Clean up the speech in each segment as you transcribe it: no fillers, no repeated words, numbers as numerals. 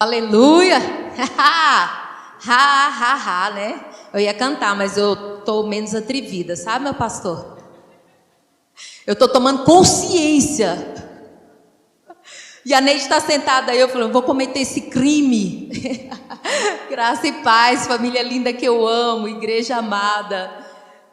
Aleluia! Né? Eu ia cantar, mas eu tô menos atrevida, sabe, meu pastor? Eu tô tomando consciência. E a Neide está sentada aí, eu falei, vou cometer esse crime. Graça e paz, família linda que eu amo, igreja amada.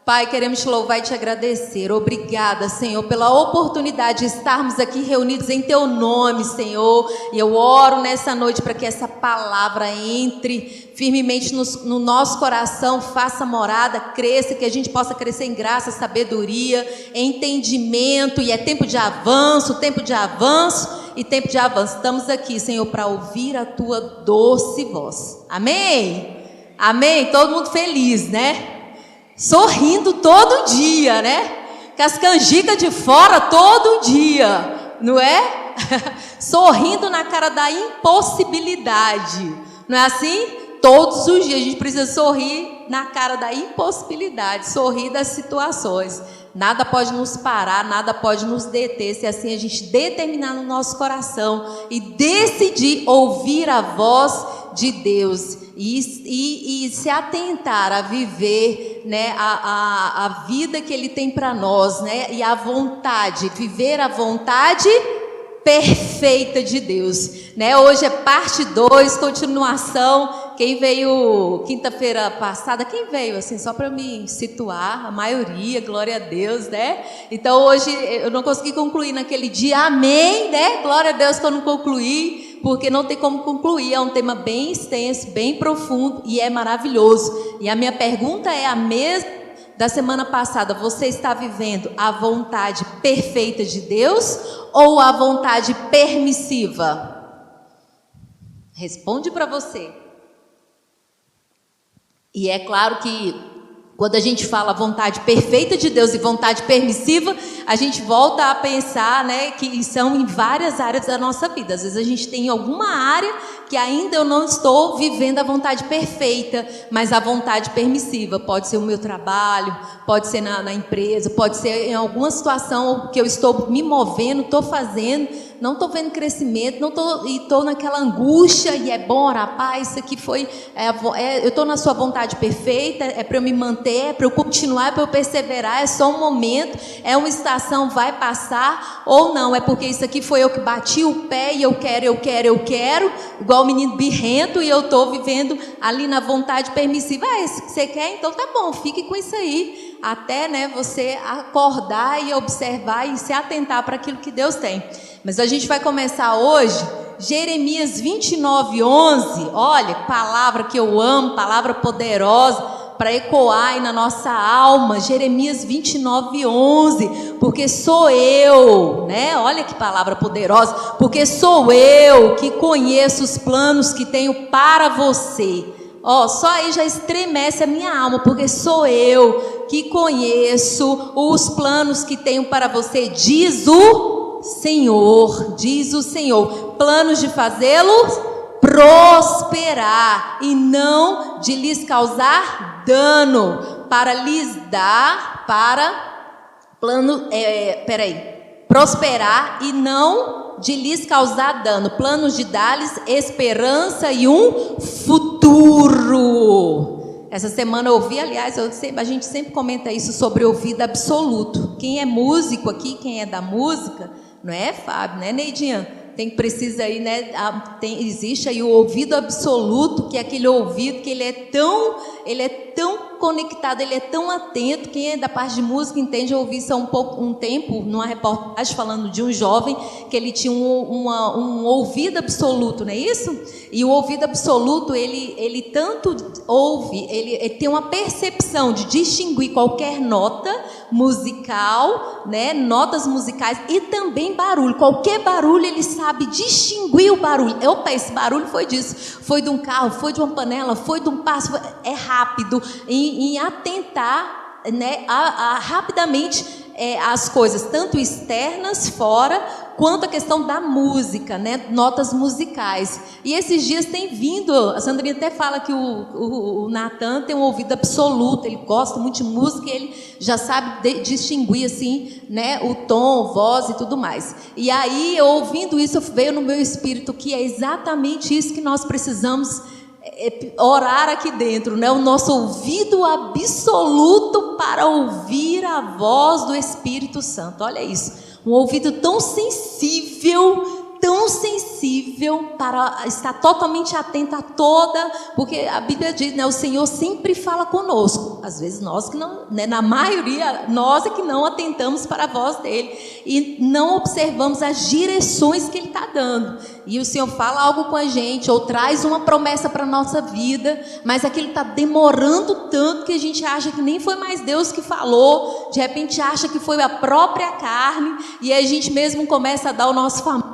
Pai, queremos te louvar e te agradecer. Obrigada, Senhor, pela oportunidade de estarmos aqui reunidos em Teu nome, Senhor. E eu oro nessa noite para que essa palavra entre firmemente no nosso coração, faça morada, cresça, que a gente possa crescer em graça, sabedoria, entendimento. E é tempo de avanço, tempo de avanço e tempo de avanço. Estamos aqui, Senhor, para ouvir a Tua doce voz. Amém? Amém? Todo mundo feliz, né? Sorrindo todo dia, né? Com as canjicas de fora todo dia, não é? Sorrindo na cara da impossibilidade, não é assim? Todos os dias a gente precisa sorrir na cara da impossibilidade, sorrir das situações. Nada pode nos parar, nada pode nos deter, se assim a gente determinar no nosso coração e decidir ouvir a voz de Deus e se atentar a viver, né, a vida que Ele tem para nós, né, e a vontade, viver a vontade perfeita de Deus, né? Hoje é parte 2, continuação. Quem veio quinta-feira passada, quem veio assim, só para me situar, a maioria, glória a Deus, né? Então hoje eu não consegui concluir naquele dia, amém, né? Glória a Deus que eu não concluí, porque não tem como concluir, é um tema bem extenso, bem profundo e é maravilhoso. E a minha pergunta é a mesma da semana passada: você está vivendo a vontade perfeita de Deus ou a vontade permissiva? Responde para você. E é claro que quando a gente fala vontade perfeita de Deus e vontade permissiva, a gente volta a pensar, né, que são em várias áreas da nossa vida. Às vezes a gente tem alguma área que ainda eu não estou vivendo a vontade perfeita, mas a vontade permissiva. Pode ser o meu trabalho, pode ser na empresa, pode ser em alguma situação que eu estou me movendo, estou fazendo, não estou vendo crescimento, estou naquela angústia, e é bom orar, Pai, isso aqui foi, eu estou na sua vontade perfeita, é para eu me manter, é para eu continuar, é para eu perseverar, é só um momento, é uma estação, vai passar, ou não, é porque isso aqui foi eu que bati o pé e eu quero, igual o menino birrento, e eu estou vivendo ali na vontade permissiva. Isso que você quer? Então tá bom, fique com isso aí, até, né, você acordar e observar e se atentar para aquilo que Deus tem. Mas a gente vai começar hoje, Jeremias 29:11, olha, palavra que eu amo, palavra poderosa, para ecoar aí na nossa alma, Jeremias 29:11, porque sou eu, né? Olha que palavra poderosa, porque sou eu que conheço os planos que tenho para você. Ó, só aí já estremece a minha alma, porque sou eu que conheço os planos que tenho para você, diz o Senhor, planos de fazê-los prosperar e não de lhes causar dano, para lhes dar, prosperar e não de lhes causar dano, planos de dar-lhes esperança e um futuro. Essa semana eu ouvi, aliás, a gente sempre comenta isso sobre ouvido absoluto. Quem é músico aqui, quem é da música, não é, Fábio, né, Neidinha? Precisa aí, né? Existe aí o ouvido absoluto, que é aquele ouvido que ele é tão conectado, ele é tão atento. Quem é da parte de música entende. Eu ouvi isso há um tempo numa reportagem falando de um jovem que ele tinha um ouvido absoluto, não é isso? E o ouvido absoluto, ele tanto ouve, ele tem uma percepção de distinguir qualquer nota musical, né? Notas musicais e também barulho. Qualquer barulho ele sabe distinguir o barulho. Opa, esse barulho foi disso, foi de um carro, foi de uma panela, foi de um passo. É rápido em atentar, né, rapidamente as coisas, tanto externas, fora, quanto a questão da música, né? Notas musicais. E esses dias tem vindo, a Sandrinha até fala que o Natan tem um ouvido absoluto, ele gosta muito de música, ele já sabe distinguir assim, né? O tom, voz e tudo mais. E aí, eu ouvindo isso, veio no meu espírito que é exatamente isso que nós precisamos orar aqui dentro, né? O nosso ouvido absoluto para ouvir a voz do Espírito Santo. Olha isso, um ouvido tão sensível para estar totalmente atento a toda, porque a Bíblia diz, né? O Senhor sempre fala conosco. Às vezes nós que não, né? Na maioria, nós é que não atentamos para a voz dele e não observamos as direções que ele está dando. E o Senhor fala algo com a gente, ou traz uma promessa para a nossa vida, mas aquilo está demorando tanto que a gente acha que nem foi mais Deus que falou, de repente acha que foi a própria carne, e aí a gente mesmo começa a dar o nosso famoso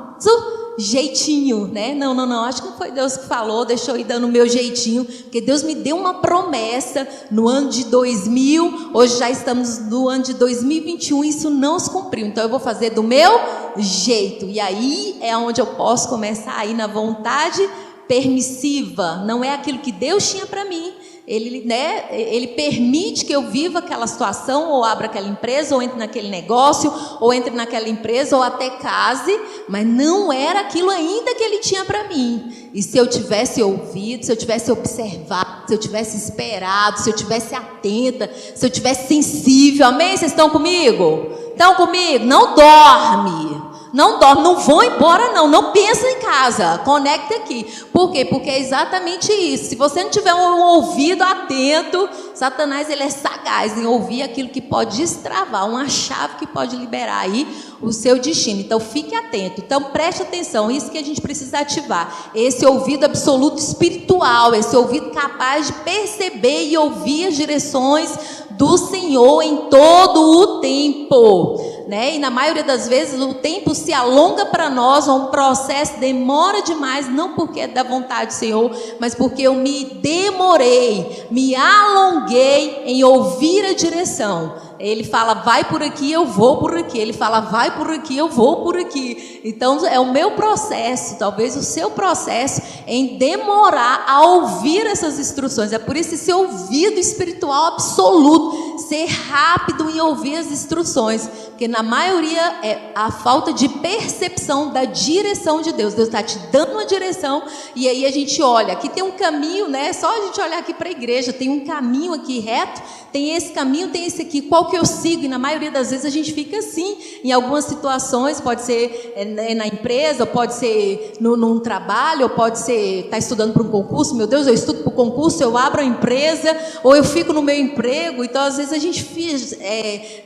jeitinho, né? Não, acho que não foi Deus que falou, deixa eu ir dando o meu jeitinho, porque Deus me deu uma promessa no ano de 2000, hoje já estamos no ano de 2021, isso não se cumpriu, então eu vou fazer do meu jeito, e aí é onde eu posso começar a ir na vontade permissiva, não é aquilo que Deus tinha para mim. Ele permite que eu viva aquela situação, ou abra aquela empresa, ou entre naquele negócio, ou entre naquela empresa, ou até case, mas não era aquilo ainda que ele tinha para mim. E se eu tivesse ouvido, se eu tivesse observado, se eu tivesse esperado, se eu tivesse atenta, se eu tivesse sensível, amém? Vocês estão comigo? Estão comigo? Não dorme. Não dorme, não vão embora não pensa em casa, conecta aqui. Por quê? Porque é exatamente isso. Se você não tiver um ouvido atento, Satanás ele é sagaz em ouvir aquilo que pode destravar, uma chave que pode liberar aí o seu destino. Então fique atento, então preste atenção, isso que a gente precisa ativar, esse ouvido absoluto espiritual, esse ouvido capaz de perceber e ouvir as direções do Senhor em todo o tempo, né? E na maioria das vezes o tempo se alonga para nós, um processo demora demais, não porque é da vontade do Senhor, mas porque eu me demorei, me alonguei em ouvir a direção. Ele fala, vai por aqui, eu vou por aqui. Ele fala, vai por aqui, eu vou por aqui. Então é o meu processo, talvez o seu processo, em demorar a ouvir essas instruções. É por isso esse ouvido espiritual absoluto, ser rápido em ouvir as instruções, porque na maioria é a falta de percepção da direção de Deus. Deus está te dando uma direção, e aí a gente olha, aqui tem um caminho, né? Só a gente olhar aqui para a igreja, tem um caminho aqui reto, tem esse caminho, tem esse aqui, qual que eu sigo? E na maioria das vezes a gente fica assim, em algumas situações, pode ser na empresa, pode ser num trabalho, ou pode ser, está estudando para um concurso, meu Deus, eu estudo para o concurso, eu abro a empresa, ou eu fico no meu emprego. Então às vezes a gente fica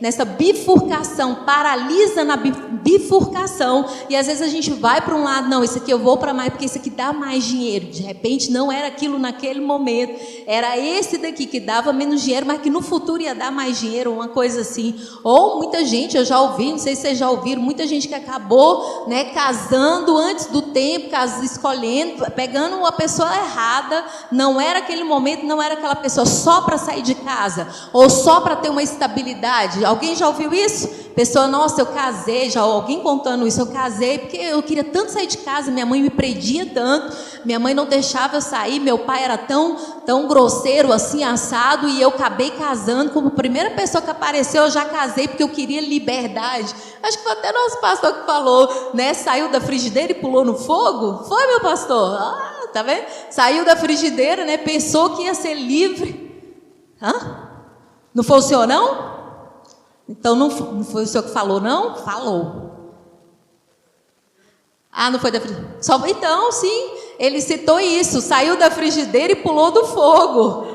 nessa bifurcação, paralisa na bifurcação, e às vezes a gente vai para um lado, não, isso aqui eu vou para mais, porque isso aqui dá mais dinheiro. De repente não era aquilo naquele momento, era esse daqui que dava menos dinheiro, mas que no futuro ia dar mais dinheiro, uma coisa assim. Ou muita gente, eu já ouvi, não sei se vocês já ouviram, muita gente que acabou, né, casando antes do tempo, escolhendo, pegando uma pessoa errada, não era aquele momento, não era aquela pessoa só para sair de casa, ou só para ter uma estabilidade. Alguém já ouviu isso? Pessoa, nossa, eu casei, já alguém contando isso, eu casei porque eu queria tanto sair de casa, minha mãe me prendia tanto, minha mãe não deixava eu sair, meu pai era tão grosseiro assim, assado, e eu acabei casando, como primeira pessoa que apareceu, eu já casei porque eu queria liberdade. Acho que foi até nosso pastor que falou, né, saiu da frigideira e pulou no fogo. Foi, meu pastor? Ah, tá vendo? Saiu da frigideira, né, pensou que ia ser livre. Não foi o senhor, não? Então não foi o senhor que falou, não? Falou. Não foi da frigideira. Então, sim, ele citou isso, saiu da frigideira e pulou do fogo.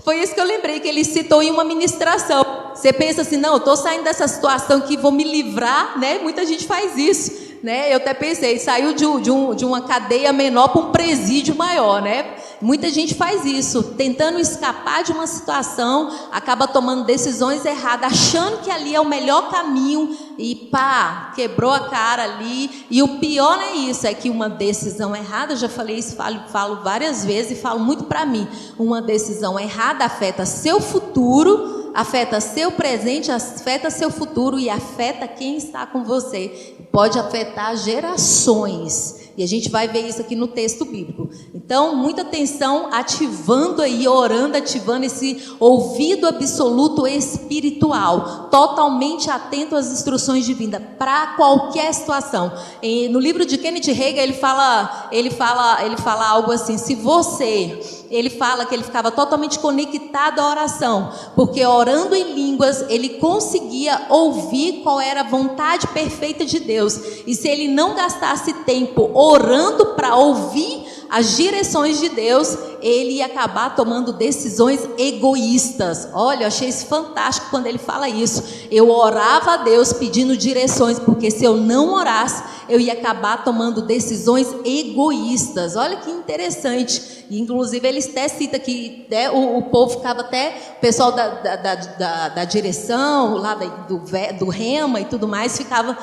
Foi isso que eu lembrei, que ele citou em uma ministração. Você pensa assim, não, eu estou saindo dessa situação que vou me livrar, né? Muita gente faz isso, né? Eu até pensei, saiu de uma cadeia menor para um presídio maior, né? Muita gente faz isso, tentando escapar de uma situação, acaba tomando decisões erradas, achando que ali é o melhor caminho, e pá, quebrou a cara ali. E o pior não é isso, é que uma decisão errada, eu já falei isso, falo várias vezes e falo muito para mim, uma decisão errada afeta seu futuro, afeta seu presente, afeta seu futuro e afeta quem está com você. Pode afetar gerações. E a gente vai ver isso aqui no texto bíblico. Então, muita atenção, ativando aí, orando, ativando esse ouvido absoluto espiritual, totalmente atento às instruções divinas para qualquer situação. No livro de Kenneth Hagin, ele fala algo assim: se você, ele fala que ele ficava totalmente conectado à oração, porque orando em línguas, ele conseguia ouvir qual era a vontade perfeita de Deus. E se ele não gastasse tempo orando para ouvir as direções de Deus, ele ia acabar tomando decisões egoístas. Olha, eu achei isso fantástico quando ele fala isso. Eu orava a Deus pedindo direções, porque se eu não orasse, eu ia acabar tomando decisões egoístas. Olha que interessante. E, inclusive, ele até cita que, né, o povo ficava até, o pessoal da direção, lá do rema e tudo mais, ficava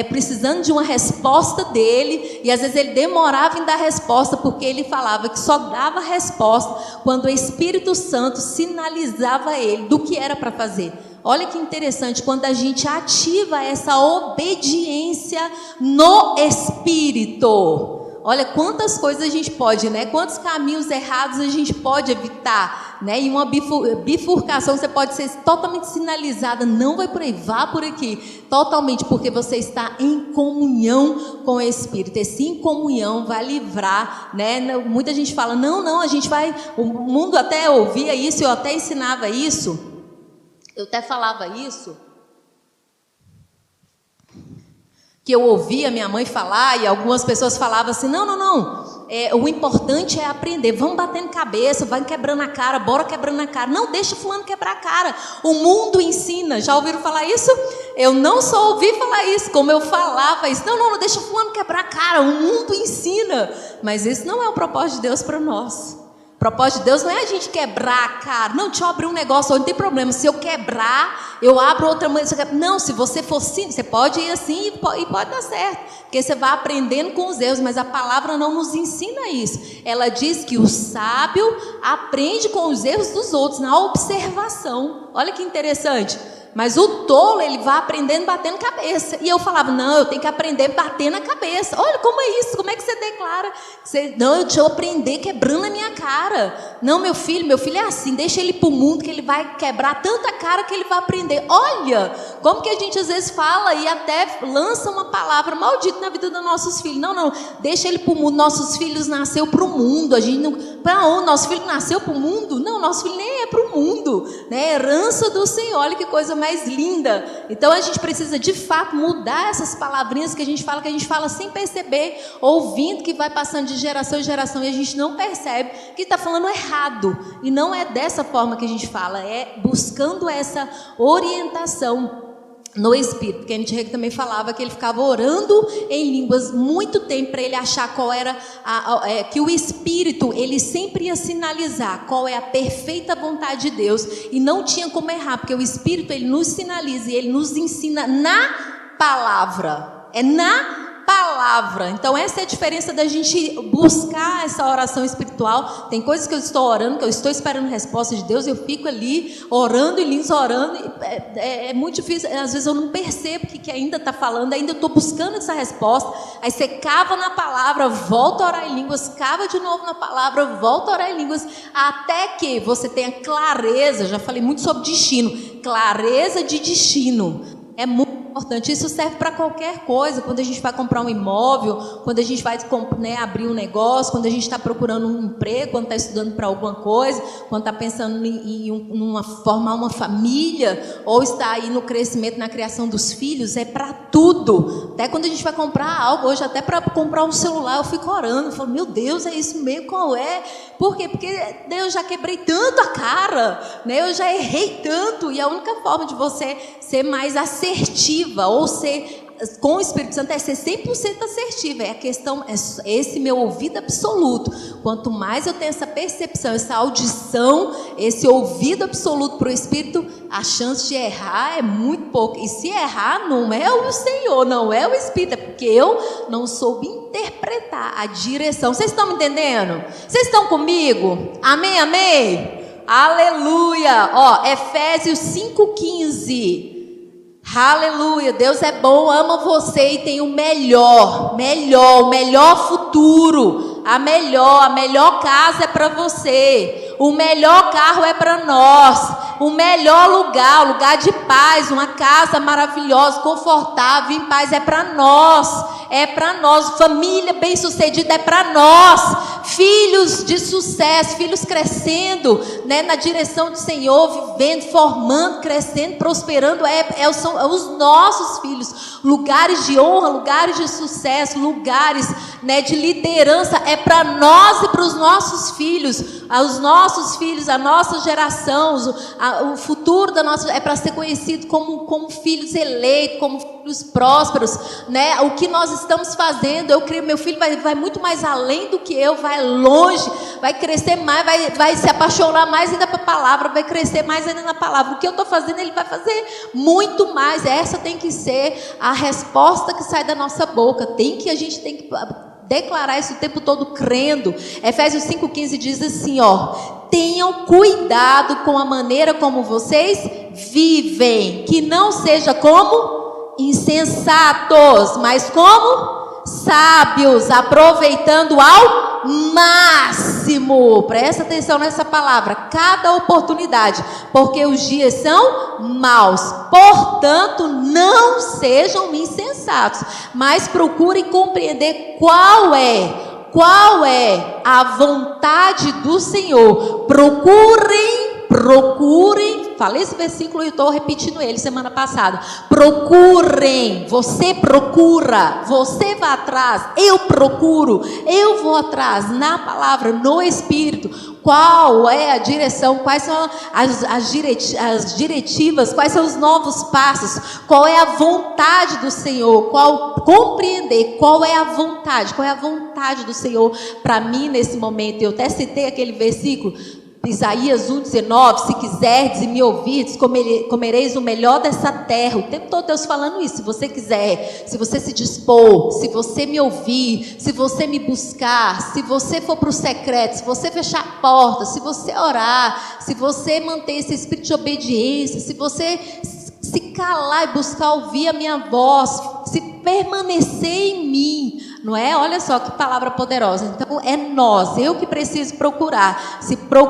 precisando de uma resposta dele, e às vezes ele demorava em dar resposta, porque ele falava que só dava resposta quando o Espírito Santo sinalizava a ele do que era para fazer. Olha que interessante, quando a gente ativa essa obediência no Espírito. Olha quantas coisas a gente pode, né? Quantos caminhos errados a gente pode evitar, né? E uma bifurcação, você pode ser totalmente sinalizada, não vai por aí, vá por aqui, totalmente, porque você está em comunhão com o Espírito. Esse em comunhão vai livrar, né? Muita gente fala, não, a gente vai, o mundo até ouvia isso, eu até ensinava isso, eu até falava isso, que eu ouvia minha mãe falar, e algumas pessoas falavam assim, não, o importante é aprender, vamos batendo cabeça, vai quebrando a cara, bora quebrando a cara, não deixa fulano quebrar a cara, o mundo ensina. Já ouviram falar isso? Eu não só ouvi falar isso, como eu falava isso, não deixa fulano quebrar a cara, o mundo ensina, mas isso não é o propósito de Deus para nós. O propósito de Deus não é a gente quebrar a cara. Não, deixa eu abrir um negócio, não tem problema. Se eu quebrar, eu abro outra maneira. Não, se você for assim, você pode ir assim e pode dar certo. Porque você vai aprendendo com os erros, mas a palavra não nos ensina isso. Ela diz que o sábio aprende com os erros dos outros, na observação. Olha que interessante. Mas o tolo, ele vai aprendendo batendo cabeça. E eu falava, não, eu tenho que aprender batendo a cabeça. Olha, como é isso? Como é que você declara? Não, deixa eu aprender quebrando a minha cara. Não, meu filho é assim, deixa ele ir para o mundo que ele vai quebrar tanta cara que ele vai aprender. Olha, como que a gente às vezes fala e até lança uma palavra maldita na vida dos nossos filhos. Não, deixa ele para o mundo. Nossos filhos nasceu para o mundo. A gente não, para onde? Nosso filho nasceu para o mundo? Não, nosso filho nem é para o mundo, né? Herança do Senhor. Olha que coisa mais linda. Então a gente precisa de fato mudar essas palavrinhas que a gente fala sem perceber, ouvindo, que vai passando de geração em geração, e a gente não percebe que está falando errado. E não é dessa forma que a gente fala, é buscando essa orientação no Espírito. Porque a gente também falava que ele ficava orando em línguas muito tempo para ele achar qual era que o Espírito, ele sempre ia sinalizar qual é a perfeita vontade de Deus, e não tinha como errar, porque o Espírito, ele nos sinaliza e ele nos ensina na palavra, é na palavra. Então essa é a diferença da gente buscar essa oração espiritual. Tem coisas que eu estou orando, que eu estou esperando resposta de Deus, eu fico ali orando e línguas, orando, é muito difícil, às vezes eu não percebo que ainda está falando, ainda estou buscando essa resposta. Aí você cava na palavra, volta a orar em línguas, cava de novo na palavra, volta a orar em línguas, até que você tenha clareza. Já falei muito sobre destino, clareza de destino é muito importante. Isso serve para qualquer coisa. Quando a gente vai comprar um imóvel, quando a gente vai, né, abrir um negócio, quando a gente está procurando um emprego, quando está estudando para alguma coisa, quando está pensando em formar uma família, ou está aí no crescimento, na criação dos filhos, é para tudo. Até quando a gente vai comprar algo, hoje até para comprar um celular, eu fico orando, eu falo, meu Deus, é isso mesmo, qual é? Por quê? Porque eu já quebrei tanto a cara, né? Eu já errei tanto, e a única forma de você ser mais assertiva, ou ser com o Espírito Santo, é ser 100% assertiva. É a questão, é esse meu ouvido absoluto. Quanto mais eu tenho essa percepção, essa audição, esse ouvido absoluto para o Espírito, a chance de errar é muito pouco. E se errar, não é o Senhor, não é o Espírito, é porque eu não soube interpretar a direção. Vocês estão me entendendo? Vocês estão comigo? Amém, amém? Aleluia. Ó, Efésios 5:15. Aleluia, Deus é bom, ama você e tem o melhor futuro, a melhor casa é para você, o melhor carro é para nós, o melhor lugar de paz, uma casa maravilhosa, confortável, em paz, é para nós, família bem-sucedida é para nós, filhos de sucesso, filhos crescendo, né, na direção do Senhor, vivendo, formando, crescendo, prosperando, são os nossos filhos, lugares de honra, lugares de sucesso, lugares, né, de liderança, é para nós e para os nossos filhos, a nossa geração, o futuro da nossa, é para ser conhecido como filhos eleitos, como filhos prósperos, né? O que nós estamos fazendo, eu creio, meu filho vai muito mais além do que eu, vai longe, vai crescer mais, vai se apaixonar mais ainda pela palavra, vai crescer mais ainda na palavra. O que eu estou fazendo, ele vai fazer muito mais. Essa tem que ser a resposta que sai da nossa boca. A gente tem que declarar isso o tempo todo crendo. Efésios 5:15 diz assim, ó: tenham cuidado com a maneira como vocês vivem, que não seja como insensatos, mas como sábios, aproveitando ao máximo, presta atenção nessa palavra, cada oportunidade, porque os dias são maus, portanto não sejam insensatos, mas procurem compreender qual é a vontade do Senhor. Procurem, falei esse versículo e estou repetindo ele semana passada. Procurem, você procura, você vai atrás, eu procuro, eu vou atrás, na palavra, no Espírito. Qual é a direção, quais são as diretivas, quais são os novos passos, qual é a vontade do Senhor, compreender qual é a vontade do Senhor para mim nesse momento. Eu até citei aquele versículo, Isaías 1:19, se quiserdes e me ouvirdes, comereis o melhor dessa terra. O tempo todo Deus falando isso. Se você quiser, se você se dispor, se você me ouvir, se você me buscar, se você for para o secreto, se você fechar a porta, se você orar, se você manter esse espírito de obediência, se você se calar e buscar ouvir a minha voz, se permanecer em mim, não é? Olha só que palavra poderosa. Então é eu que preciso procurar,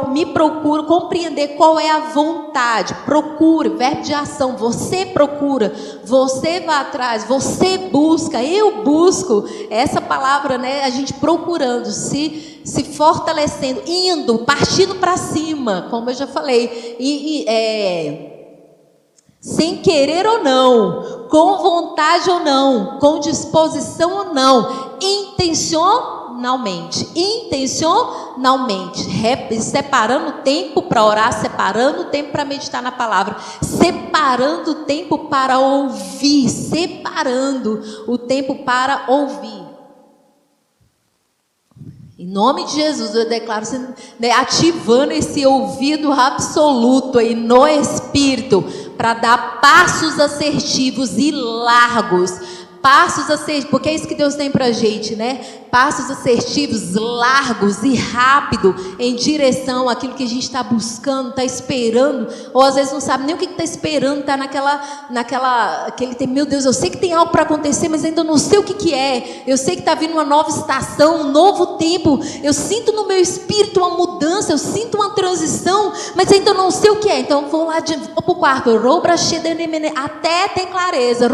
me procuro compreender qual é a vontade. Procure, verbo de ação, você procura, você vai atrás, você busca, eu busco. Essa palavra, né, a gente procurando, se fortalecendo, indo, partindo para cima, como eu já falei, sem querer ou não, com vontade ou não, com disposição ou não, intencionalmente, separando tempo para orar, separando tempo para meditar na palavra, separando tempo para ouvir, separando o tempo para ouvir. Em nome de Jesus, eu declaro, ativando esse ouvido absoluto aí no Espírito, para dar passos assertivos e largos. Passos assertivos, porque é isso que Deus tem pra gente, né? Passos assertivos, largos e rápido em direção àquilo que a gente está buscando, está esperando, ou às vezes não sabe nem o que está esperando, está aquele tem, meu Deus, eu sei que tem algo para acontecer, mas ainda não sei o que é. Eu sei que está vindo uma nova estação, um novo tempo. Eu sinto no meu espírito uma mudança, eu sinto uma transição, mas ainda não sei o que é. Então vou para o quarto, até ter clareza,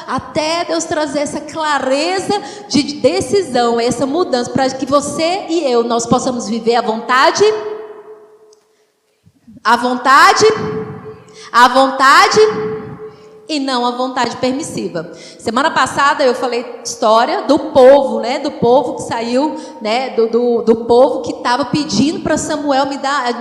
até Deus trazer essa clareza de decisão, essa mudança, para que você e eu, nós possamos viver a vontade e não a vontade permissiva. Semana passada eu falei história do povo, né? Do povo que saiu, né? Do povo que estava pedindo para Samuel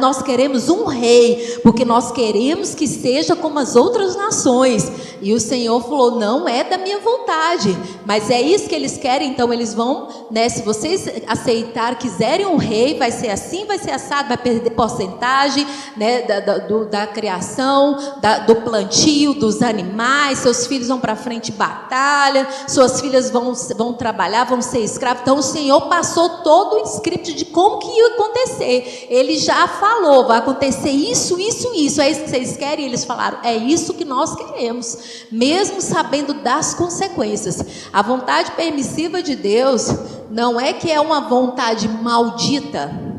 nós queremos um rei, porque nós queremos que seja como as outras nações. E o Senhor falou, não é da minha vontade, mas é isso que eles querem, então eles vão, né? Se vocês aceitar, quiserem um rei, vai ser assim, vai ser assado, vai perder porcentagem, né? Da criação, do plantio, dos animais, mais, seus filhos vão para frente e batalha, suas filhas vão trabalhar, vão ser escravos. Então o Senhor passou todo o script de como que ia acontecer. Ele já falou, vai acontecer isso, isso, isso. É isso que vocês querem? E eles falaram, é isso que nós queremos, mesmo sabendo das consequências. A vontade permissiva de Deus não é que é uma vontade maldita,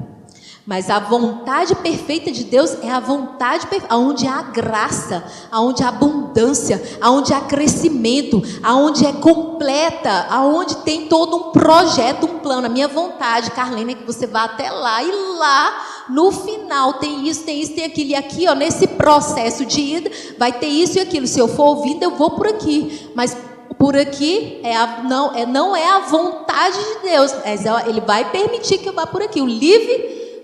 mas a vontade perfeita de Deus é a vontade perfeita, onde há graça, onde há abundância, onde há crescimento, onde é completa, onde tem todo um projeto, um plano. A minha vontade, Carlene, é que você vá até lá, e lá no final tem isso, tem isso, tem aquilo, e aqui, ó, nesse processo de ida, vai ter isso e aquilo. Se eu for ouvindo, eu vou por aqui, mas por aqui não é a vontade de Deus, ele vai permitir que eu vá por aqui.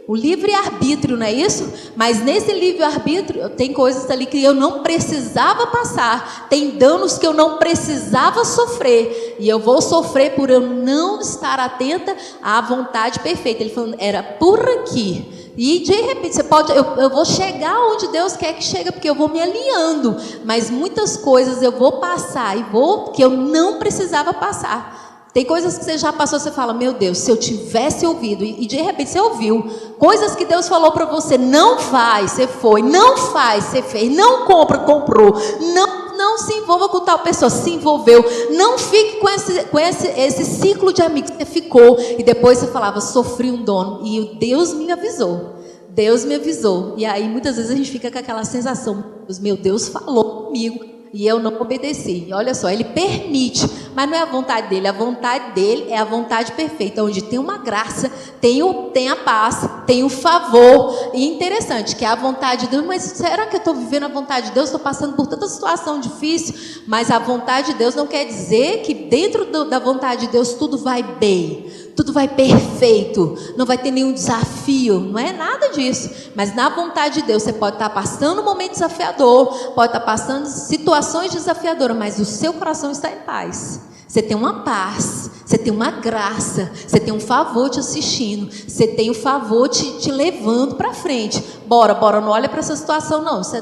O livre-arbítrio, não é isso? Mas nesse livre-arbítrio tem coisas ali que eu não precisava passar, tem danos que eu não precisava sofrer, e eu vou sofrer por eu não estar atenta à vontade perfeita. Ele falou, era por aqui. E de repente, eu vou chegar onde Deus quer que chegue, porque eu vou me alinhando, mas muitas coisas eu vou passar, que eu não precisava passar. Tem coisas que você já passou, você fala, meu Deus, se eu tivesse ouvido, e de repente você ouviu, coisas que Deus falou para você, não faz, você foi, não faz, você fez, não compra, comprou, não se envolva com tal pessoa, se envolveu, não fique com esse ciclo de amigos, você ficou, e depois você falava, sofri um dono, e Deus me avisou, e aí muitas vezes a gente fica com aquela sensação, meu Deus falou comigo, e eu não obedeci. E olha só, ele permite, mas não é a vontade dele é a vontade perfeita, onde tem uma graça, tem a paz, tem o favor. E interessante que é a vontade de Deus, mas será que eu estou vivendo a vontade de Deus? Estou passando por tanta situação difícil, mas a vontade de Deus não quer dizer que dentro da vontade de Deus tudo vai bem, tudo vai perfeito, não vai ter nenhum desafio, não é nada disso. Mas na vontade de Deus você pode estar passando um momento desafiador, pode estar passando situações desafiadoras, mas o seu coração está em paz. Você tem uma paz, você tem uma graça, você tem um favor te assistindo, você tem o favor te levando para frente. Bora, não olha para essa situação não, você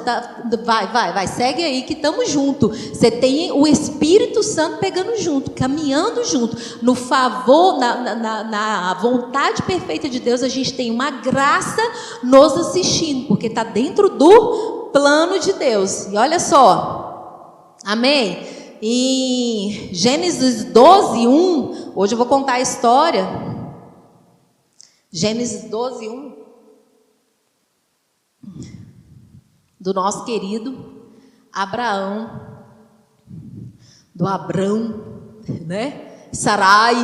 vai, segue aí que estamos juntos. Você tem o Espírito Santo pegando junto, caminhando junto, no favor, na vontade perfeita de Deus. A gente tem uma graça nos assistindo, porque está dentro do plano de Deus. E olha só, amém? Em Gênesis 12, 1, hoje eu vou contar a história. Gênesis 12, 1, do nosso querido Abraão, do Abrão, né? Sarai.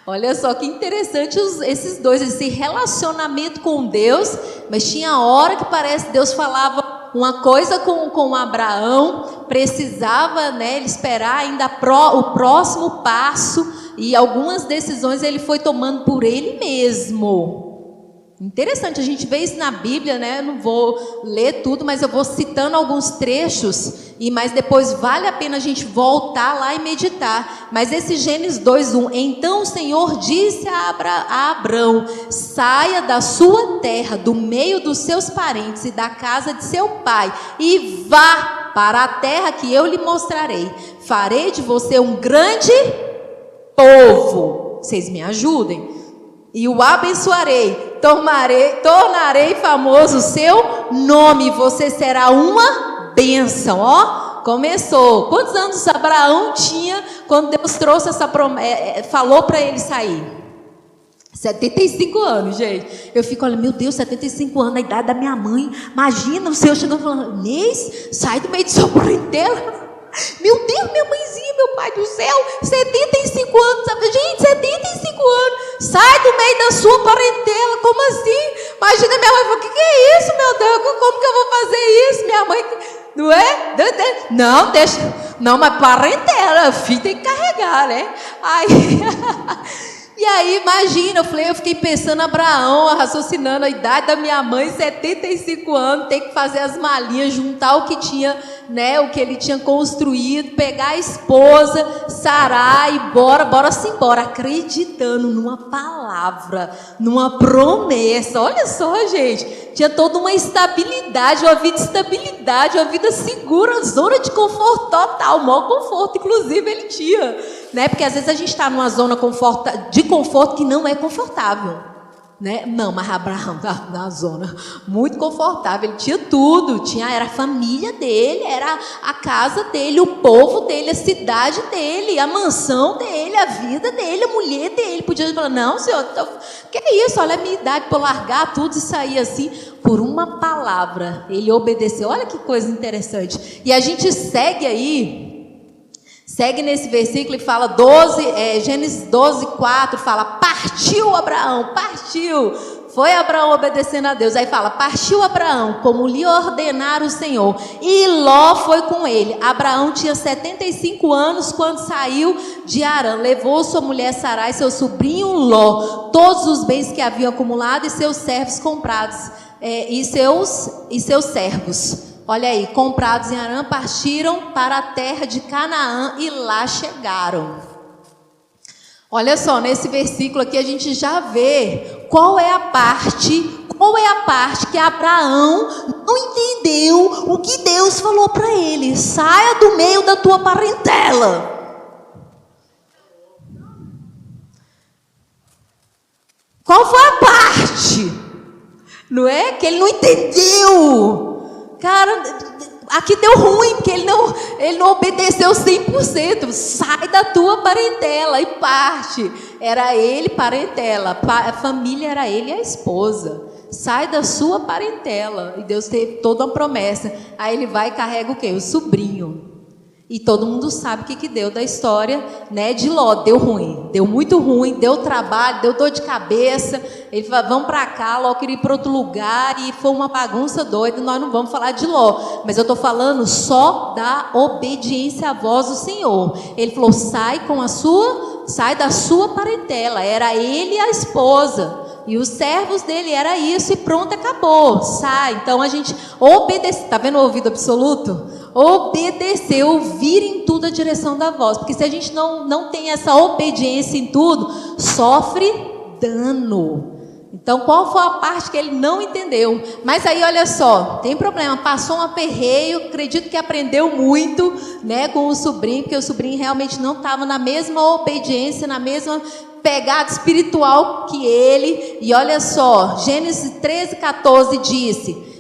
Olha só que interessante esses dois, esse relacionamento com Deus, mas tinha hora que parece que Deus falava uma coisa com Abraão, precisava, né, ele esperar ainda o próximo passo, e algumas decisões ele foi tomando por ele mesmo. Interessante, a gente vê isso na Bíblia, né? Eu não vou ler tudo, mas eu vou citando alguns trechos, mas depois vale a pena a gente voltar lá e meditar. Mas esse Gênesis 2:1, então o Senhor disse a Abrão, saia da sua terra, do meio dos seus parentes e da casa de seu pai, e vá para a terra que eu lhe mostrarei. Farei de você um grande povo. Vocês me ajudem? E o abençoarei, tornarei famoso o seu nome, você será uma bênção. Ó, começou. Quantos anos Abraão tinha quando Deus trouxe essa promessa, falou para ele sair? 75 anos, gente. Eu fico olhando, meu Deus, 75 anos, a idade da minha mãe. Imagina o Senhor chegando falando, Inês, sai do meio de sua parentela. Meu Deus, minha mãezinha, meu pai do céu, 75 anos, sabe? Gente, 75 anos, sai do meio da sua parentela, como assim? Imagina minha mãe, o que é isso, meu Deus, como que eu vou fazer isso? Minha mãe, não é? Não, deixa, não, mas parentela, filho tem que carregar, né? E aí, imagina, eu fiquei pensando, Abraão, raciocinando a idade da minha mãe, 75 anos, tem que fazer as malinhas, juntar o que tinha, né, o que ele tinha construído, pegar a esposa, Sarai, e bora-se embora, acreditando numa palavra, numa promessa. Olha só, gente, tinha toda uma estabilidade, uma vida de estabilidade, uma vida segura, zona de conforto total, o maior conforto, inclusive, ele tinha, né? Porque às vezes a gente está numa zona de conforto que não é confortável. Né? Não, mas Abraão estava na zona muito confortável, ele tinha tudo, era a família dele, era a casa dele, o povo dele, a cidade dele, a mansão dele, a vida dele, a mulher dele. Podia falar, não, senhor, que é isso? Olha a minha idade para largar tudo e sair assim. Por uma palavra, ele obedeceu. Olha que coisa interessante. E a gente segue aí. Segue nesse versículo e fala Gênesis 12, 4, fala, partiu Abraão, partiu. Foi Abraão obedecendo a Deus. Aí fala, partiu Abraão, como lhe ordenara o Senhor. E Ló foi com ele. Abraão tinha 75 anos quando saiu de Harã. Levou sua mulher Sarai, seu sobrinho Ló, todos os bens que haviam acumulado e seus servos comprados, e seus servos. Olha aí, comprados em Harã, partiram para a terra de Canaã e lá chegaram. Olha só, nesse versículo aqui a gente já vê qual é a parte que Abraão não entendeu o que Deus falou para ele. Saia do meio da tua parentela. Qual foi a parte? Não é? Que ele não entendeu. Cara, aqui deu ruim, porque ele não obedeceu 100%. Sai da tua parentela e parte. Era ele, parentela. A família era ele e a esposa. Sai da sua parentela. E Deus teve toda uma promessa. Aí ele vai e carrega o quê? O sobrinho. E todo mundo sabe o que deu da história, né, de Ló. Deu ruim, deu muito ruim, deu trabalho, deu dor de cabeça. Ele falou, vamos para cá, Ló queria ir para outro lugar e foi uma bagunça doida. Nós não vamos falar de Ló, mas eu estou falando só da obediência à voz do Senhor. Ele falou, sai da sua parentela. Era ele e a esposa. E os servos dele, era isso e pronto, acabou, sai. Então a gente obedece, tá vendo o ouvido absoluto? Obedecer, ouvir em tudo a direção da voz, porque se a gente não tem essa obediência em tudo, sofre dano. Então qual foi a parte que ele não entendeu? Mas aí olha só, tem problema, passou um aperreio, acredito que aprendeu muito, né, com o sobrinho, porque o sobrinho realmente não estava na mesma obediência, na mesma pegada espiritual que ele. E olha só, Gênesis 13, 14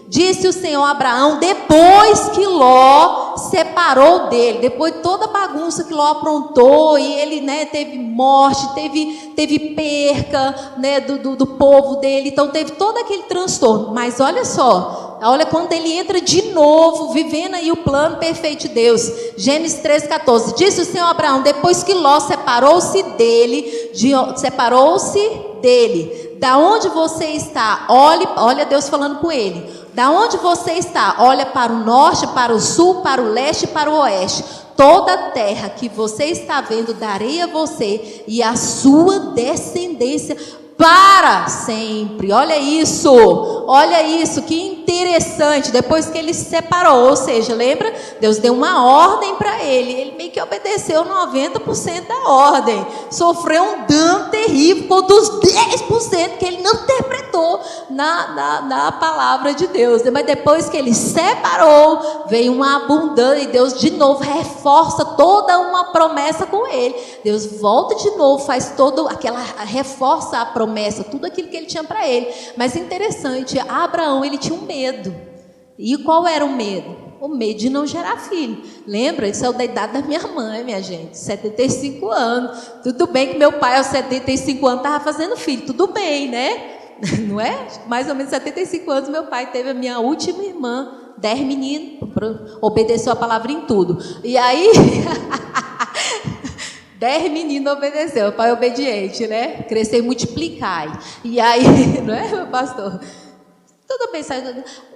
disse o Senhor a Abraão, depois que Ló separou dele, depois de toda a bagunça que Ló aprontou, e ele, né, teve morte, teve perca, né, do povo dele, então teve todo aquele transtorno. Mas olha só, olha quando ele entra de novo, vivendo aí o plano perfeito de Deus. Gênesis 13, 14, disse o Senhor a Abraão, depois que Ló separou-se dele, da onde você está, olha Deus falando com ele, da onde você está, olha para o norte, para o sul, para o leste e para o oeste. Toda a terra que você está vendo, darei a você e a sua descendência para sempre. Olha isso, que interessante. Depois que ele se separou, ou seja, lembra? Deus deu uma ordem para ele meio que obedeceu 90% da ordem, sofreu um dano terrível contra os 10% que ele não interpretou na palavra de Deus. Mas depois que ele separou, veio uma abundância, e Deus de novo reforça toda uma promessa com ele. Deus volta de novo, faz reforça a promessa, tudo aquilo que ele tinha para ele. Mas interessante, Abraão, ele tinha um medo. E qual era o medo? O medo de não gerar filho. Lembra? Isso é da idade da minha mãe, minha gente, 75 anos. Tudo bem que meu pai aos 75 anos estava fazendo filho, tudo bem, né? Não é? Mais ou menos 75 anos meu pai teve a minha última irmã, 10 meninos, obedeceu a palavra em tudo. E aí 10 meninos obedeceu, o pai obediente, né? Crescer e multiplicar. E aí, não é, meu pastor? Tudo bem,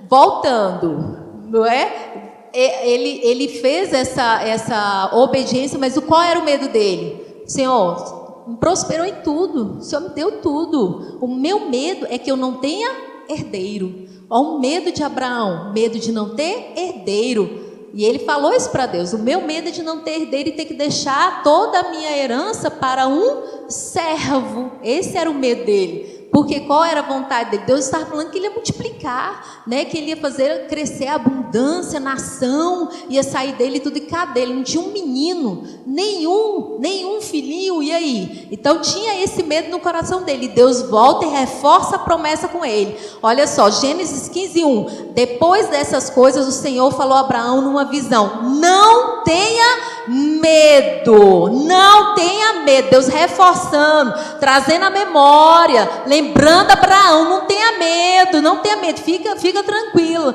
voltando, não é? Ele fez essa obediência, mas qual era o medo dele? Senhor, me prosperou em tudo, o Senhor me deu tudo. O meu medo é que eu não tenha herdeiro. Olha o medo de Abraão, medo de não ter herdeiro. E ele falou isso para Deus, o meu medo é de não ter herdeiro e ter que deixar toda a minha herança para um servo. Esse era o medo dele. Porque qual era a vontade dele? Deus estava falando que ele ia multiplicar, né? Que ele ia fazer crescer a abundância, a nação, ia sair dele tudo. E cadê? Ele não tinha um menino, nenhum filhinho, e aí? Então tinha esse medo no coração dele. E Deus volta e reforça a promessa com ele. Olha só, Gênesis 15:1. Depois dessas coisas, o Senhor falou a Abraão numa visão: não tenha medo, não tenha medo. Deus reforçando, trazendo a memória, lembrando Abraão: não tenha medo, não tenha medo, fica tranquilo.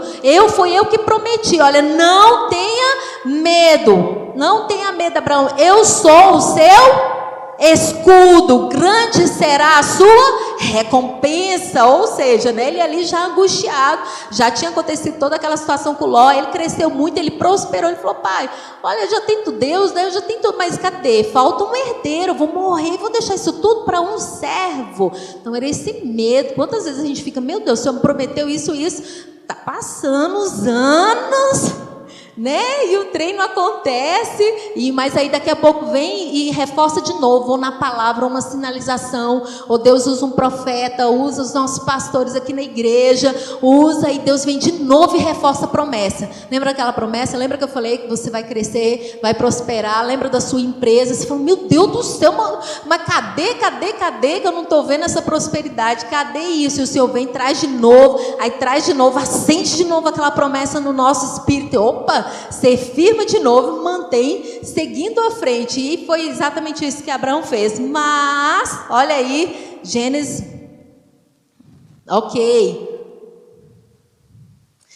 Fui eu que prometi. Olha, não tenha medo, não tenha medo, Abraão. Eu sou o seu escudo, grande será a sua recompensa. Ou seja, né, ele ali já angustiado, já tinha acontecido toda aquela situação com Ló, ele cresceu muito, ele prosperou, ele falou: pai, olha, eu já tenho Deus, né, eu já tenho tudo, mas cadê? Falta um herdeiro, eu vou morrer, vou deixar isso tudo para um servo. Então era esse medo. Quantas vezes a gente fica: meu Deus, o Senhor me prometeu isso, tá passando os anos, né? E o trem não acontece, mas aí daqui a pouco vem e reforça de novo, ou na palavra, ou uma sinalização, ou Deus usa um profeta, usa os nossos pastores aqui na igreja, e Deus vem de novo e reforça a promessa. Lembra aquela promessa? Lembra que eu falei que você vai crescer, vai prosperar? Lembra da sua empresa? Você falou: meu Deus do céu, mas cadê que eu não estou vendo essa prosperidade? Cadê isso? E o Senhor vem, traz de novo, aí traz de novo, acende de novo aquela promessa no nosso espírito. Opa, você firma de novo, mantém, seguindo à frente. E foi exatamente isso que Abraão fez. Mas, olha aí, Gênesis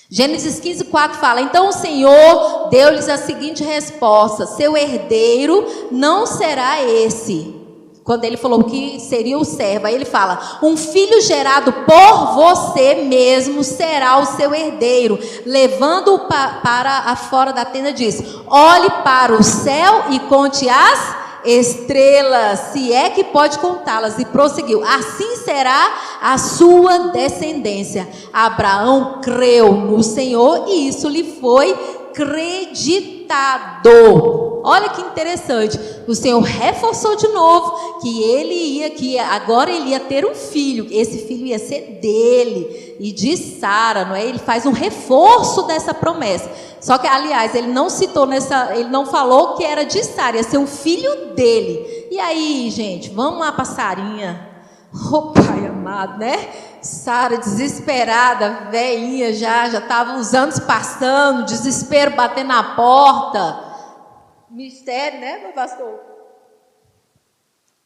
15:4 fala: então o Senhor deu-lhes a seguinte resposta: seu herdeiro não será esse. Quando ele falou que seria o servo, aí ele fala: um filho gerado por você mesmo será o seu herdeiro. Levando-o para afora da tenda, diz: olhe para o céu e conte as estrelas, se é que pode contá-las. E prosseguiu: assim será a sua descendência. Abraão creu no Senhor e isso lhe foi creditado. Olha que interessante, o Senhor reforçou de novo que agora ele ia ter um filho, esse filho ia ser dele e de Sara, não é? Ele faz um reforço dessa promessa. Só que, aliás, ele não citou ele não falou que era de Sara, ia ser um filho dele. E aí, gente, vamos lá para Sarinha. Oh, pai amado, né? Sara desesperada, velhinha, já estavam os anos passando, desespero batendo na porta. Mistério, né, meu pastor?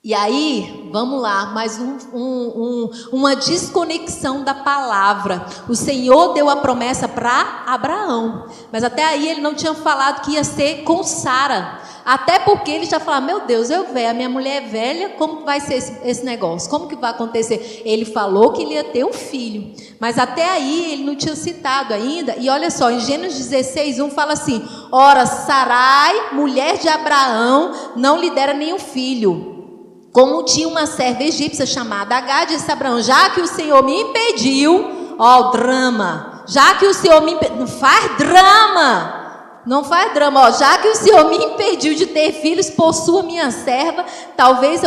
E aí, vamos lá, mais uma desconexão da palavra. O Senhor deu a promessa para Abraão, mas até aí ele não tinha falado que ia ser com Sara. Até porque ele já falava: meu Deus, a minha mulher é velha, como vai ser esse negócio? Como que vai acontecer? Ele falou que ele ia ter um filho, mas até aí ele não tinha citado ainda. E olha só, em Gênesis 16:1 fala assim: ora, Sarai, mulher de Abraão, não lhe dera nenhum filho. Como tinha uma serva egípcia chamada Agar, disse Abraão: já que o Senhor me impediu, ó, o drama, já que o Senhor me impediu, não faz drama, ó, já que o Senhor me impediu de ter filhos por sua minha serva, talvez,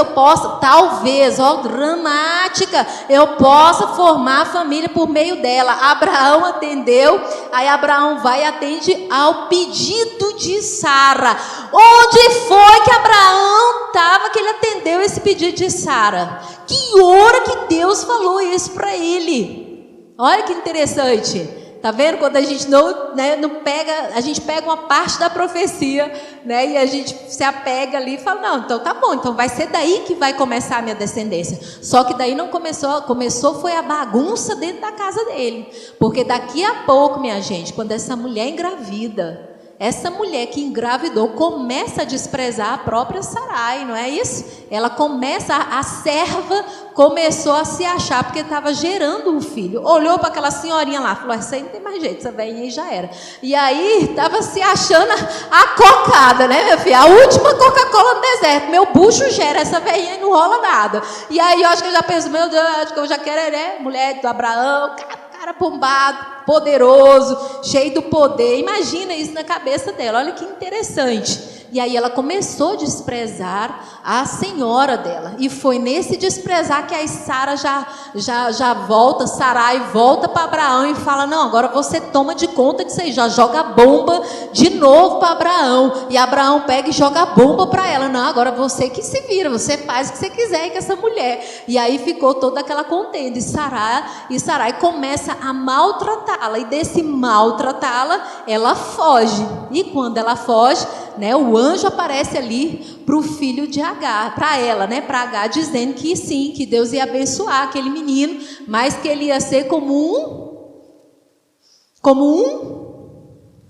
ó, dramática, eu possa formar família por meio dela. Abraão atendeu, aí Abraão vai e atende ao pedido de Sara. Onde foi que Abraão estava que ele atendeu esse pedido de Sara? Que hora que Deus falou isso para ele? Olha que interessante. Tá vendo? Quando a gente não pega, a gente pega uma parte da profecia, né? E a gente se apega ali e fala: não, então tá bom, então vai ser daí que vai começar a minha descendência. Só que daí não começou foi a bagunça dentro da casa dele. Porque daqui a pouco, minha gente, quando essa mulher engravida, essa mulher que engravidou começa a desprezar a própria Sarai, não é isso? Ela a serva começou a se achar, porque estava gerando um filho. Olhou para aquela senhorinha lá, falou: essa aí não tem mais jeito, essa velhinha aí já era. E aí estava se achando a cocada, né, minha filha? A última Coca-Cola no deserto. Meu bucho gera, essa velhinha não rola nada. E aí eu acho que eu já penso: meu Deus, acho que eu já quero, né? Mulher do Abraão, cara bombado, poderoso, cheio do poder. Imagina isso na cabeça dela. Olha que interessante. E aí ela começou a desprezar a senhora dela. E foi nesse desprezar que a Sara já volta, Sarai volta para Abraão e fala: não, agora você toma de conta disso aí, já joga a bomba de novo para Abraão. E Abraão pega e joga a bomba para ela: não, agora você que se vira, você faz o que você quiser com essa mulher. E aí ficou toda aquela contenda. E Sarai começa a maltratá-la. E desse maltratá-la, ela foge. E quando ela foge, né, o anjo aparece ali para o filho de Agar, para ela, né, para Agar, dizendo que sim, que Deus ia abençoar aquele menino, mas que ele ia ser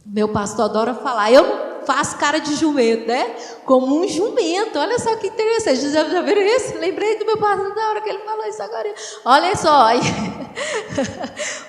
meu pastor adora falar, eu não faço cara de jumento, né? Como um jumento. Olha só que interessante. Já viram isso? Lembrei do meu pastor na hora que ele falou isso agora. Olha só.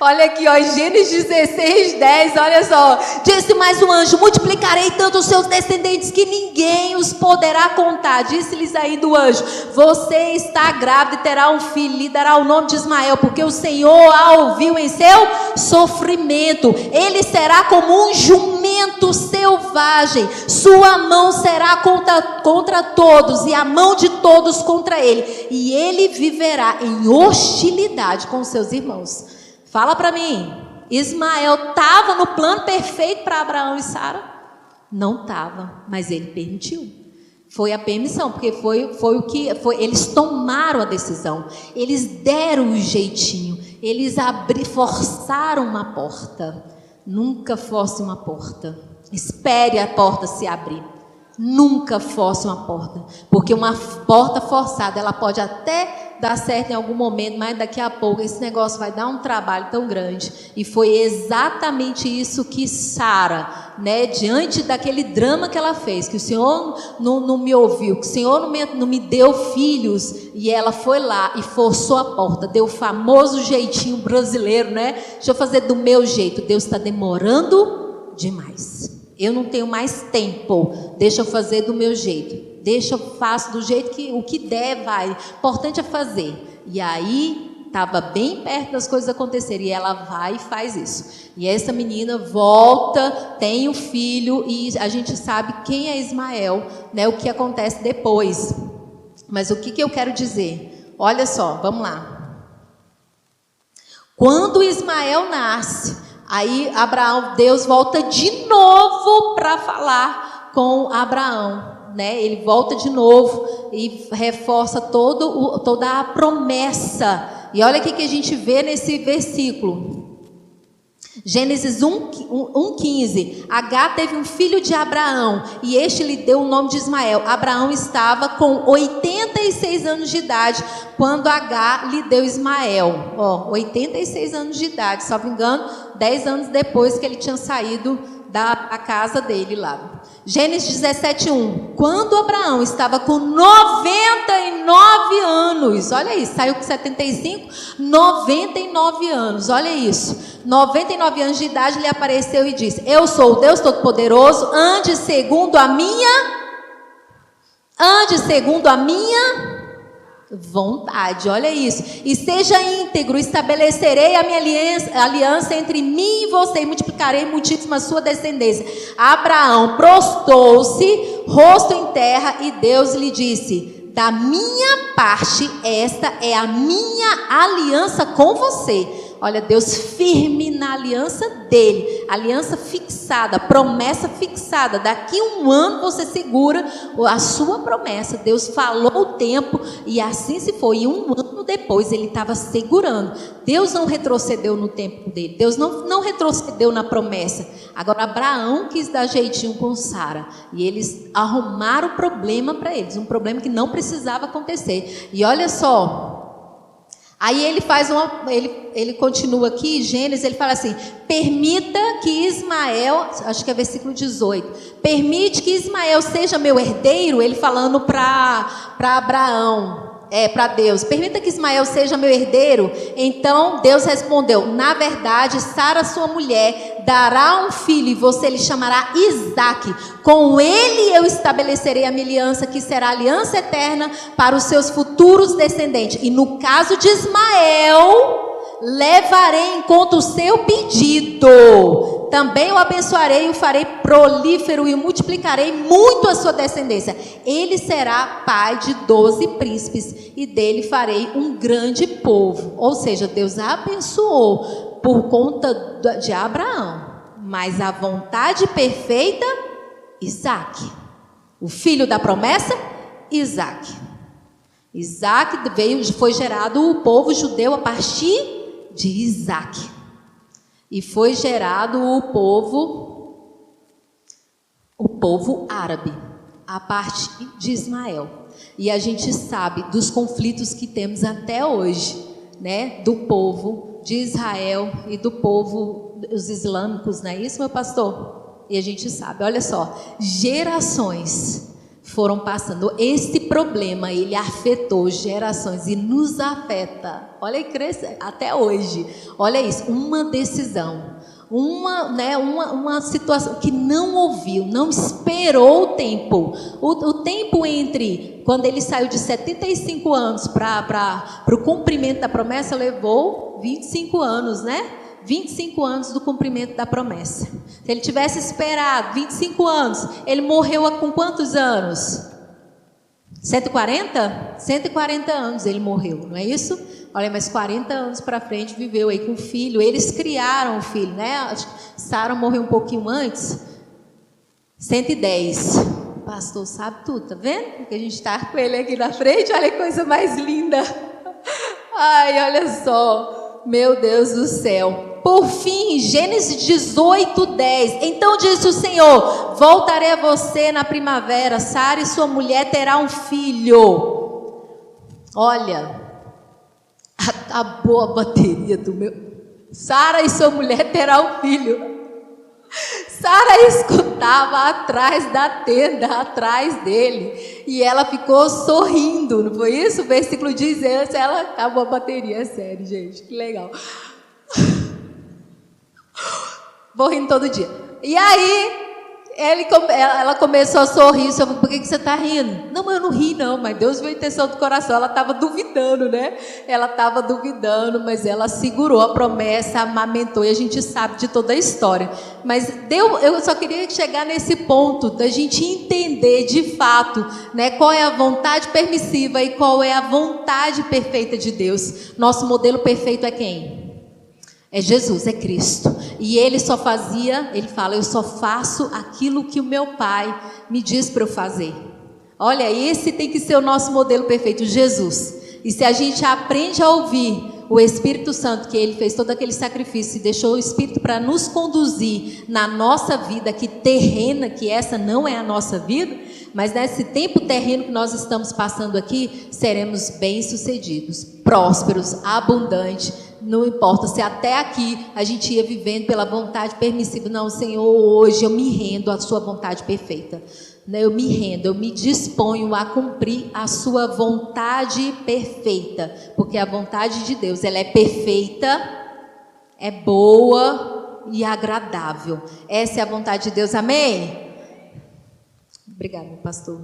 Olha aqui, ó, Gênesis 16:10. Olha só. Disse mais um anjo: multiplicarei tanto os seus descendentes que ninguém os poderá contar. Disse-lhes ainda o anjo: você está grávida e terá um filho, lhe dará o nome de Ismael, porque o Senhor a ouviu em seu sofrimento. Ele será como um jumento selvagem, sua mão será contra todos e a mão de todos contra ele, e ele viverá em hostilidade com seus irmãos. Fala para mim, Ismael estava no plano perfeito para Abraão e Sara? Não estava, mas ele permitiu. Foi a permissão, porque foi o que foi. Eles tomaram a decisão, eles deram o jeitinho, eles forçaram uma porta. Nunca force uma porta. Espere a porta se abrir. Nunca force uma porta, porque uma porta forçada, ela pode até dar certo em algum momento, mas daqui a pouco esse negócio vai dar um trabalho tão grande. E foi exatamente isso que Sara, né, diante daquele drama que ela fez, que o Senhor não me ouviu, que o Senhor não me deu filhos, e ela foi lá e forçou a porta, deu o famoso jeitinho brasileiro, né? Deixa eu fazer do meu jeito. Deus está demorando demais. Eu não tenho mais tempo, deixa eu fazer do meu jeito, deixa eu faço do jeito que o que der vai, o importante é fazer. E aí estava bem perto das coisas acontecerem, e ela vai e faz isso. E essa menina volta, tem o filho, e a gente sabe quem é Ismael, né, o que acontece depois. Mas o que eu quero dizer? Olha só, vamos lá. Quando Ismael nasce, aí Deus volta de novo para falar com Abraão, né? Ele volta de novo e reforça toda a promessa. E olha o que a gente vê nesse versículo. Gênesis 1:15. Agar teve um filho de Abraão, e este lhe deu o nome de Ismael. Abraão estava com 86 anos de idade quando Agar lhe deu Ismael. 86 anos de idade, se não me engano, 10 anos depois que ele tinha saído da casa dele lá. Gênesis 17:1. Quando Abraão estava com 99 anos, olha isso, saiu com 75, 99 anos, olha isso. 99 anos de idade, lhe apareceu e disse: eu sou o Deus Todo-Poderoso, ande segundo a minha vontade, olha isso, e seja íntegro, estabelecerei a minha aliança entre mim e você, e multiplicarei muitíssimo a sua descendência. Abraão prostrou-se, rosto em terra, e Deus lhe disse: da minha parte, esta é a minha aliança com você. Olha, Deus firme na aliança dele, aliança fixada, promessa fixada. Daqui um ano você segura a sua promessa. Deus falou o tempo e assim se foi. E um ano depois ele estava segurando. Deus não retrocedeu no tempo dele. Deus não retrocedeu na promessa. Agora Abraão quis dar jeitinho com Sara. E eles arrumaram o problema para eles. Um problema que não precisava acontecer. E olha só. Aí ele continua aqui, Gênesis, ele fala assim: permita que Ismael, acho que é versículo 18, permite que Ismael seja meu herdeiro, ele falando para Abraão, para Deus, permita que Ismael seja meu herdeiro. Então Deus respondeu: na verdade, Sara, sua mulher, dará um filho e você lhe chamará Isaque. Com ele eu estabelecerei a minha aliança, que será aliança eterna para os seus futuros descendentes. E no caso de Ismael, levarei em conta o seu pedido. também o abençoarei, o farei prolífero e o multiplicarei muito a sua descendência. Ele será pai de 12 príncipes e dele farei um grande povo. Ou seja, Deus abençoou por conta de Abraão, mas a vontade perfeita, Isaque. O filho da promessa, Isaque. Isaque foi gerado o povo judeu a partir de Isaque. E foi gerado o povo árabe a partir de Ismael. E a gente sabe dos conflitos que temos até hoje, né? Do povo de Israel e do povo, os islâmicos, não é isso, meu pastor? E a gente sabe, olha só, gerações foram passando. Esse problema, ele afetou gerações e nos afeta. Olha aí, cresce até hoje. Olha isso, uma decisão, uma situação que não ouviu, não esperou o tempo. O tempo entre quando ele saiu de 75 anos para o cumprimento da promessa levou 25 anos, né? 25 anos do cumprimento da promessa. Se ele tivesse esperado 25 anos, ele morreu com quantos anos? 140? 140 anos ele morreu, não é isso? Olha, mas 40 anos para frente viveu aí com o filho. Eles criaram o filho, né? Acho que Sara morreu um pouquinho antes. 110. O pastor sabe tudo, tá vendo? Porque a gente está com ele aqui na frente. Olha que coisa mais linda. Ai, olha só. Meu Deus do céu. Por fim, Gênesis 18, 10. Então disse o Senhor: voltarei a você na primavera, Sara e sua mulher terá um filho. Olha, acabou a bateria do meu. Sara e sua mulher terá um filho. Sara escutava atrás da tenda, atrás dele, e ela ficou sorrindo, não foi isso? O versículo diz esse, ela acabou a bateria, é sério, gente, que legal. Vou rindo todo dia. E aí, ela começou a sorrir. Eu falei: por que você está rindo? Não, mas eu não ri não, mas Deus viu a intenção do coração. Ela estava duvidando, né? Ela estava duvidando, mas ela segurou a promessa, amamentou, e a gente sabe de toda a história. Mas eu só queria chegar nesse ponto, da gente entender de fato, né, qual é a vontade permissiva e qual é a vontade perfeita de Deus. Nosso modelo perfeito é quem? É Jesus, é Cristo. E ele só fazia, ele fala: eu só faço aquilo que o meu Pai me diz para eu fazer. Olha, esse tem que ser o nosso modelo perfeito, Jesus. E se a gente aprende a ouvir o Espírito Santo, que ele fez todo aquele sacrifício e deixou o Espírito para nos conduzir na nossa vida aqui terrena, que essa não é a nossa vida, mas nesse tempo terreno que nós estamos passando aqui, seremos bem-sucedidos, prósperos, abundantes. Não importa se até aqui a gente ia vivendo pela vontade permissiva. Não, Senhor, hoje eu me rendo à sua vontade perfeita. Eu me rendo, eu me disponho a cumprir a sua vontade perfeita. Porque a vontade de Deus, ela é perfeita, é boa e agradável. Essa é a vontade de Deus, amém? Obrigada, pastor.